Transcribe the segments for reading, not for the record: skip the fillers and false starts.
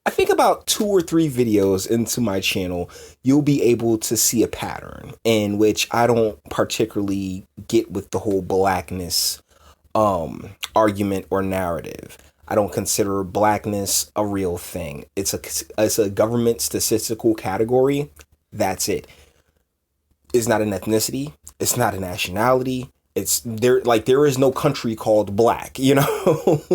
I think about 2 or 3 videos into my channel, you'll be able to see a pattern in which I don't particularly get with the whole blackness argument or narrative. I don't consider blackness a real thing. It's a government statistical category. That's it. It's not an ethnicity. It's not a nationality. It's there, like there is no country called black,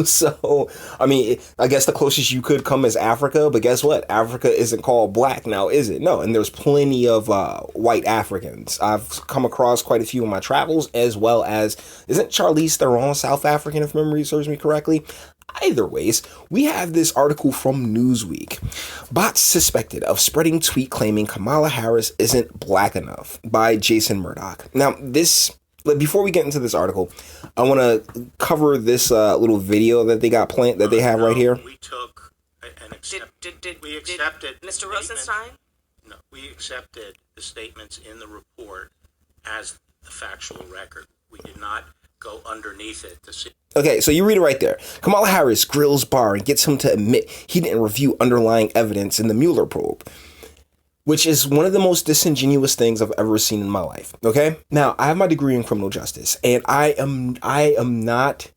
So, I mean, I guess the closest you could come is Africa, but guess what? Africa isn't called black now, is it? No, and there's plenty of white Africans. I've come across quite a few in my travels, as well as, isn't Charlize Theron South African, if memory serves me correctly? Either ways, we have this article from Newsweek. Bots suspected of spreading tweet claiming Kamala Harris isn't black enough by Jason Murdoch. Now, before we get into this article, I want to cover this little video that they have right here. We took and accepted. We accepted Mr. Rosenstein? No, we accepted the statements in the report as the factual record. We did not go underneath it to see. Okay, so you read it right there. Kamala Harris grills Barr and gets him to admit he didn't review underlying evidence in the Mueller probe, which is one of the most disingenuous things I've ever seen in my life. Okay? Now, I have my degree in criminal justice, and I am not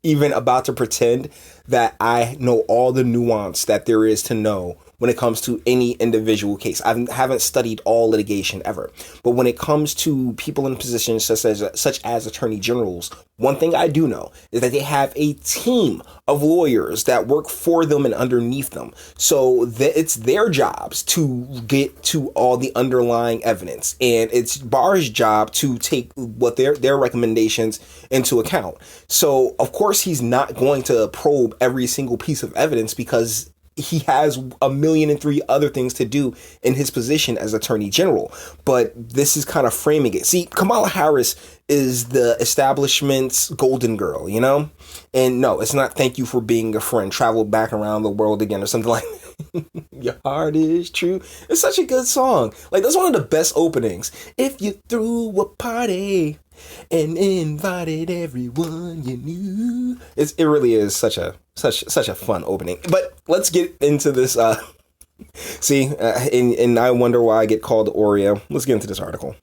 even about to pretend that I know all the nuance that there is to know when it comes to any individual case. I haven't studied all litigation ever. But when it comes to people in positions such as attorney generals, one thing I do know is that they have a team of lawyers that work for them and underneath them. So it's their jobs to get to all the underlying evidence. And it's Barr's job to take what their recommendations into account. So, of course, he's not going to probe every single piece of evidence because he has 1,000,003 other things to do in his position as attorney general. But this is kind of framing it. See, Kamala Harris is the establishment's golden girl, And no, it's not thank you for being a friend, travel back around the world again or something like that. Your heart is true. It's such a good song. Like, that's one of the best openings. If you threw a party and invited everyone you knew. It really is such a fun opening. But let's get into this. And I wonder why I get called Oreo. Let's get into this article.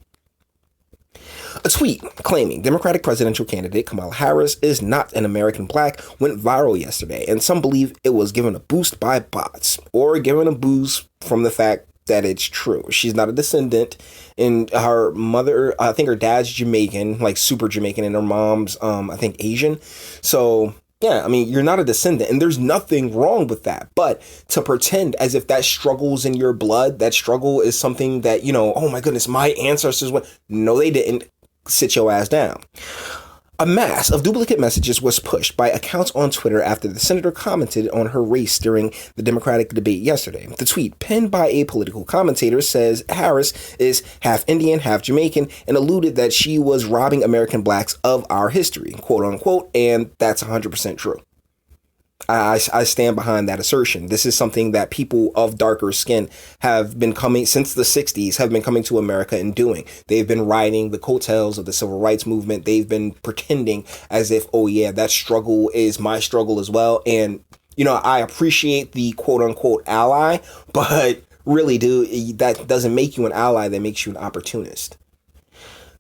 A tweet claiming Democratic presidential candidate Kamala Harris is not an American black went viral yesterday, and some believe it was given a boost by bots or given a boost from the fact that it's true. She's not a descendant, and her mother, I think her dad's Jamaican, like super Jamaican, and her mom's, I think Asian. So yeah, I mean, you're not a descendant, and there's nothing wrong with that. But to pretend as if that struggle's in your blood, that struggle is something that, oh my goodness, my ancestors went. No, they didn't. Sit your ass down. A mass of duplicate messages was pushed by accounts on Twitter after the senator commented on her race during the Democratic debate yesterday. The tweet, penned by a political commentator, says Harris is half Indian, half Jamaican, and alluded that she was robbing American blacks of our history, quote unquote, and that's 100% true. I stand behind that assertion. This is something that people of darker skin have been coming since the 60s, have been coming to America and doing. They've been riding the coattails of the civil rights movement. They've been pretending as if, oh yeah, that struggle is my struggle as well. And, I appreciate the quote unquote ally, but really, dude, that doesn't make you an ally. That makes you an opportunist.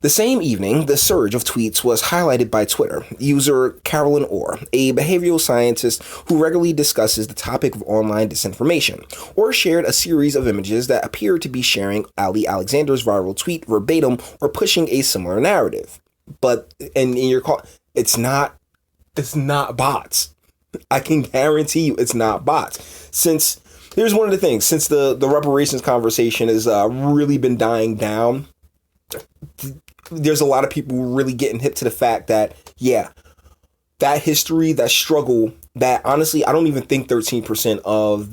The same evening, the surge of tweets was highlighted by Twitter user Carolyn Orr, a behavioral scientist who regularly discusses the topic of online disinformation. Orr shared a series of images that appeared to be sharing Ali Alexander's viral tweet verbatim or pushing a similar narrative. But in your call, it's not bots. I can guarantee you it's not bots. Here's one of the things, since the reparations conversation has really been dying down, there's a lot of people really getting hip to the fact that, yeah, that history, that struggle, that honestly, I don't even think 13% of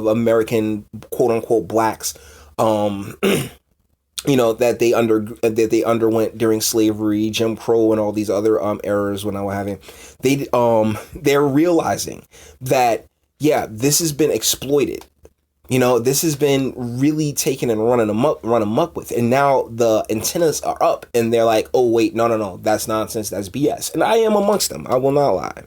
American quote unquote blacks, that they underwent during slavery, Jim Crow, and all these other eras when I was having, they're realizing that, yeah, this has been exploited. This has been really taken and run amok with. And now the antennas are up and they're like, oh, wait, no, that's nonsense. That's BS. And I am amongst them. I will not lie.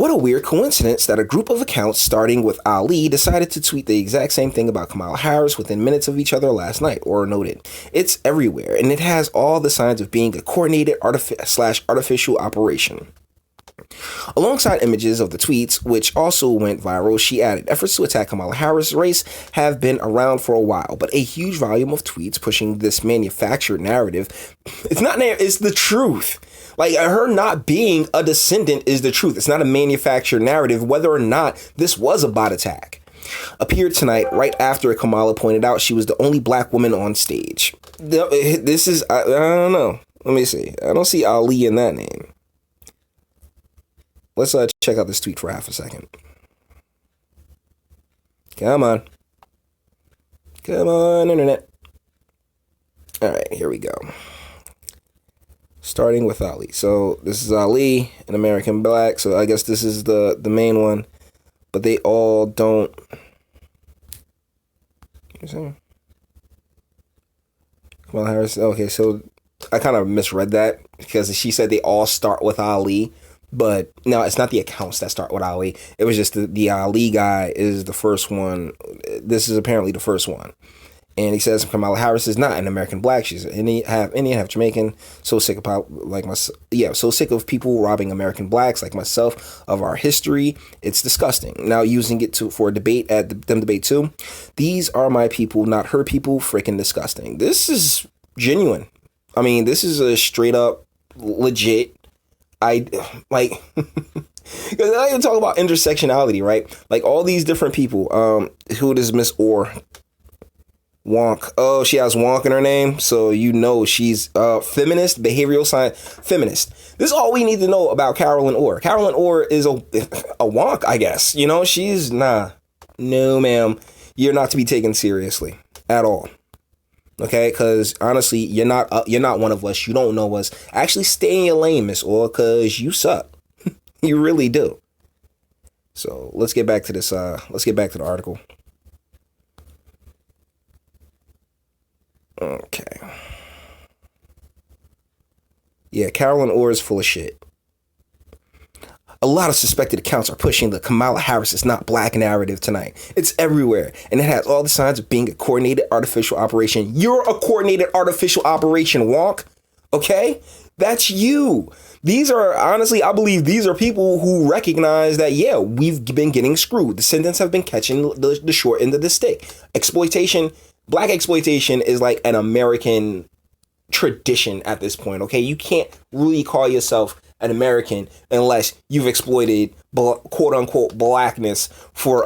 What a weird coincidence that a group of accounts starting with Ali decided to tweet the exact same thing about Kamala Harris within minutes of each other last night, or noted. It's everywhere, and it has all the signs of being a coordinated artificial operation. Alongside images of the tweets, which also went viral, she added, efforts to attack Kamala Harris' race have been around for a while, but a huge volume of tweets pushing this manufactured narrative, it's the truth. Like, her not being a descendant is the truth. It's not a manufactured narrative, whether or not this was a bot attack. Appeared tonight, right after Kamala pointed out she was the only black woman on stage. This is, I don't know. Let me see. I don't see Ali in that name. Let's check out this tweet for half a second. Come on. Come on, internet. All right, here we go. Starting with Ali. So this is Ali, an American black. So I guess this is the main one. But they all don't. Kamala Harris. Okay, so I kind of misread that because she said they all start with Ali. But no, it's not the accounts that start with Ali. It was just the Ali guy is the first one. This is apparently the first one. And he says Kamala Harris is not an American black. She's half Indian, half Jamaican. So sick of so sick of people robbing American blacks like myself of our history. It's disgusting. Now using it for a debate at them debate too. These are my people, not her people. Freaking disgusting. This is genuine. I mean, this is a straight up legit. I like because I even talk about intersectionality, right? Like all these different people. Who does Miss Orr? Wonk. Oh, she has Wonk in her name, so you know she's feminist, behavioral science feminist. This is all we need to know about Carolyn Orr. Carolyn Orr is a wonk, I guess. You know, she's no, ma'am. You're not to be taken seriously at all. Okay, because honestly, you're not one of us. You don't know us. Actually, stay in your lane, Miss Orr, because you suck. You really do. So let's get back to this. Let's get back to the article. Okay. Yeah, Carolyn Orr is full of shit. A lot of suspected accounts are pushing the Kamala Harris is not black narrative tonight. It's everywhere, and it has all the signs of being a coordinated artificial operation. You're a coordinated artificial operation, Wonk. Okay? That's you. These are, honestly, I believe these are people who recognize that, yeah, we've been getting screwed. Descendants have been catching the short end of the stick. Exploitation, black exploitation is like an American tradition at this point, okay? You can't really call yourself an American unless you've exploited quote unquote blackness for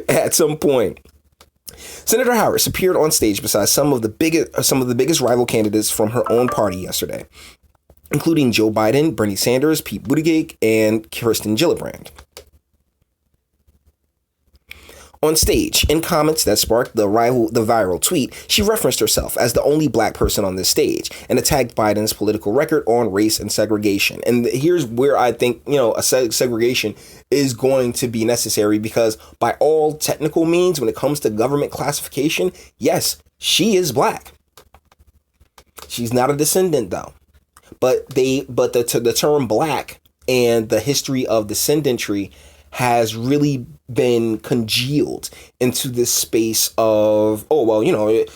at some point. Senator Harris appeared on stage beside some of the biggest rival candidates from her own party yesterday, including Joe Biden, Bernie Sanders, Pete Buttigieg, and Kirsten Gillibrand. On stage, in comments that sparked the viral tweet, she referenced herself as the only black person on this stage and attacked Biden's political record on race and segregation. And here's where I think, a segregation is going to be necessary, because by all technical means, when it comes to government classification, yes, she is black. She's not a descendant, though. But the term black and the history of descendantry has really been congealed into this space of the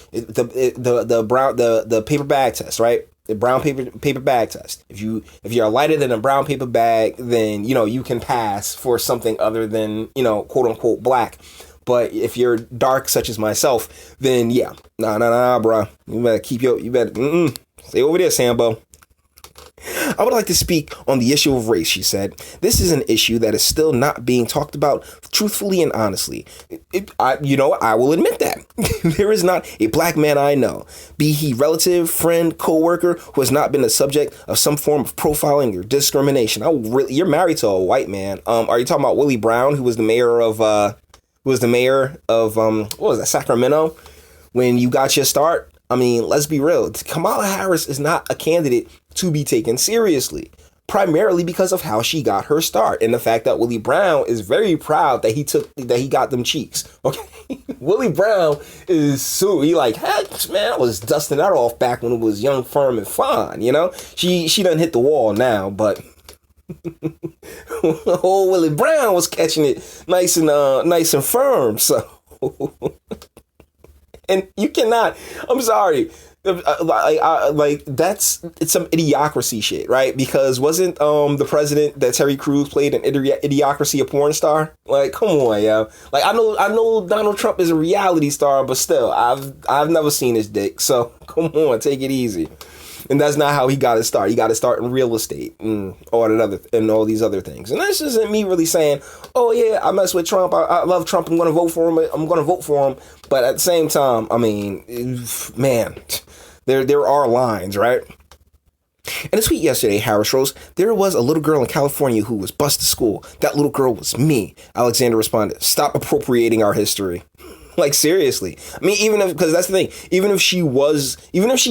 paper bag test, right? The brown paper bag test. If you're lighter than a brown paper bag, then you can pass for something other than quote unquote black. But if you're dark, such as myself, then yeah, nah, bro. You better stay over there, Sambo. I would like to speak on the issue of race, she said. This is an issue that is still not being talked about truthfully and honestly. I will admit that. There is not a black man I know, be he relative, friend, co-worker, who has not been the subject of some form of profiling or discrimination. You're married to a white man. Are you talking about Willie Brown, who was the mayor of Sacramento, when you got your start? I mean, let's be real. Kamala Harris is not a candidate to be taken seriously, primarily because of how she got her start and the fact that Willie Brown is very proud that he got them cheeks. Okay, Willie Brown is heck, man, I was dusting that off back when it was young, firm, and fine. She done hit the wall now, but Old Willie Brown was catching it nice and firm. So, and you cannot. I'm sorry. It's some idiocracy shit, right? Because wasn't the president that Terry Crews played in Idiocracy a porn star? Like, come on, yeah. Like, I know Donald Trump is a reality star, but still, I've never seen his dick. So come on, take it easy. And that's not how he got his start. He got his start in real estate and all these other things. And this isn't me really saying, oh yeah, I mess with Trump. I love Trump. I'm going to vote for him. But at the same time, I mean, man, there are lines, right? In a tweet yesterday, Harris wrote, "There was a little girl in California who was bused to school. That little girl was me." Alexander responded, "Stop appropriating our history." Like, seriously. I mean, because that's the thing, even if she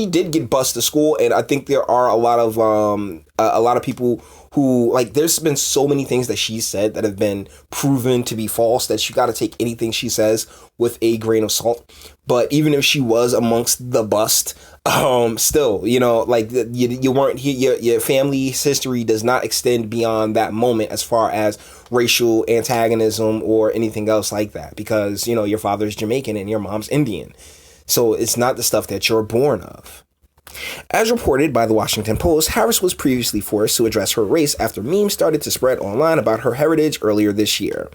did get bused to school, and I think there are a lot of people who, like, there's been so many things that she said that have been proven to be false that you got to take anything she says with a grain of salt. But even if she was amongst the bust, still, you know, like, you weren't here. Your family's history does not extend beyond that moment as far as racial antagonism or anything else like that, because, you know, your father's Jamaican and your mom's Indian. So it's not the stuff that you're born of. As reported by the Washington Post, Harris was previously forced to address her race after memes started to spread online about her heritage earlier this year.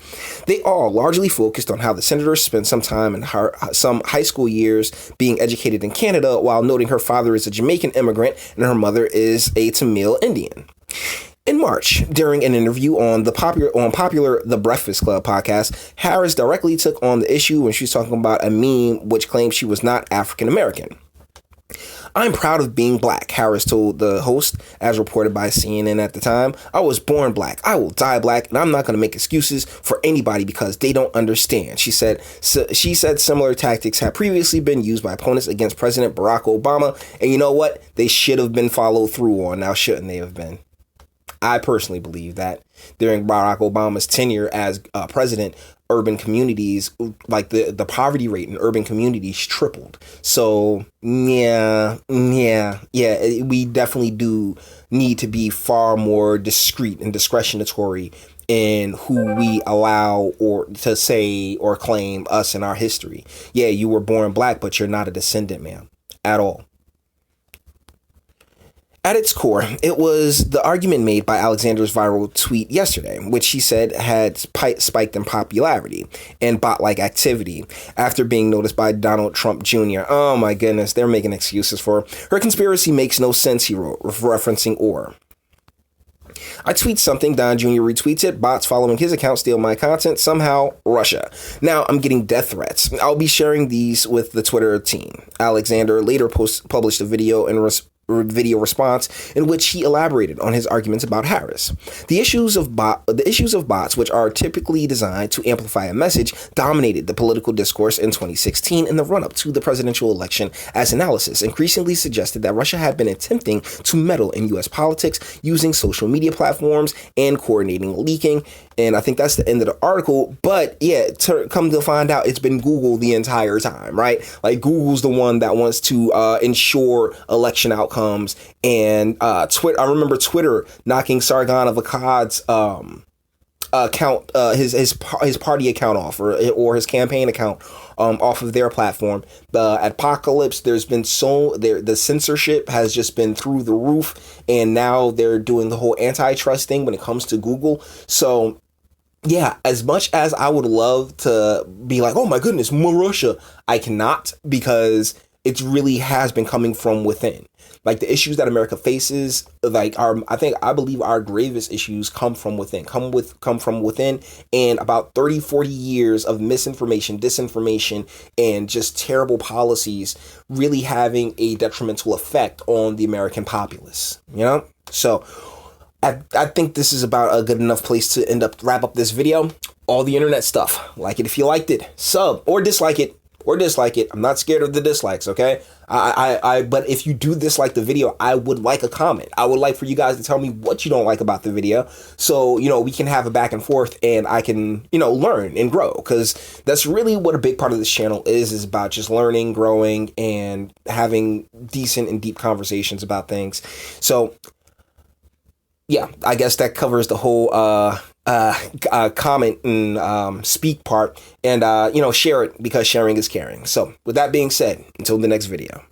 They all largely focused on how the senator spent some time in some high school years being educated in Canada, while noting her father is a Jamaican immigrant and her mother is a Tamil Indian. In March, during an interview on the popular The Breakfast Club podcast, Harris directly took on the issue when she was talking about a meme which claimed she was not African American. "I'm proud of being black," Harris told the host, as reported by CNN at the time. "I was born black. I will die black, and I'm not going to make excuses for anybody because they don't understand," she said. She said similar tactics had previously been used by opponents against President Barack Obama, and you know what? They should have been followed through on. Now, shouldn't they have been? I personally believe that during Barack Obama's tenure as president, urban communities, like the poverty rate in urban communities tripled. So yeah, we definitely do need to be far more discreet and discretionary in who we allow or to say or claim us in our history. Yeah, you were born black, but you're not a descendant, ma'am, at all. At its core, it was the argument made by Alexander's viral tweet yesterday, which she said had spiked in popularity and bot-like activity after being noticed by Donald Trump Jr. Oh my goodness, they're making excuses for her. "Her conspiracy makes no sense," he wrote, referencing Orr. "I tweet something, Don Jr. retweets it, bots following his account steal my content, somehow Russia. Now I'm getting death threats. I'll be sharing these with the Twitter team." Alexander later published a video response in which he elaborated on his arguments about Harris. The issues of bots, which are typically designed to amplify a message, dominated the political discourse in 2016 in the run-up to the presidential election, as analysis increasingly suggested that Russia had been attempting to meddle in U.S. politics using social media platforms and coordinating leaking. And I think that's the end of the article. But yeah, come to find out, it's been Google the entire time, right? Like, Google's the one that wants to ensure election outcomes. And Twitter, I remember Twitter knocking Sargon of Akkad's account, his party account off, or his campaign account off of their platform. The apocalypse, the censorship has just been through the roof, and now they're doing the whole antitrust thing when it comes to Google. So yeah, as much as I would love to be like, oh my goodness, more Russia, I cannot, because it really has been coming from within. Like, the issues that America faces, like, I believe our gravest issues come from within, and about 30, 40 years of misinformation, disinformation, and just terrible policies really having a detrimental effect on the American populace, you know? So I think this is about a good enough place to wrap up this video. All the internet stuff. Like it if you liked it. Sub or dislike it. I'm not scared of the dislikes, okay? But if you do dislike the video, I would like a comment. I would like for you guys to tell me what you don't like about the video, so, you know, we can have a back and forth, and I can, you know, learn and grow, because that's really what a big part of this channel is about, just learning, growing, and having decent and deep conversations about things. So yeah, I guess that covers the whole comment and speak part. And, share it because sharing is caring. So with that being said, until the next video.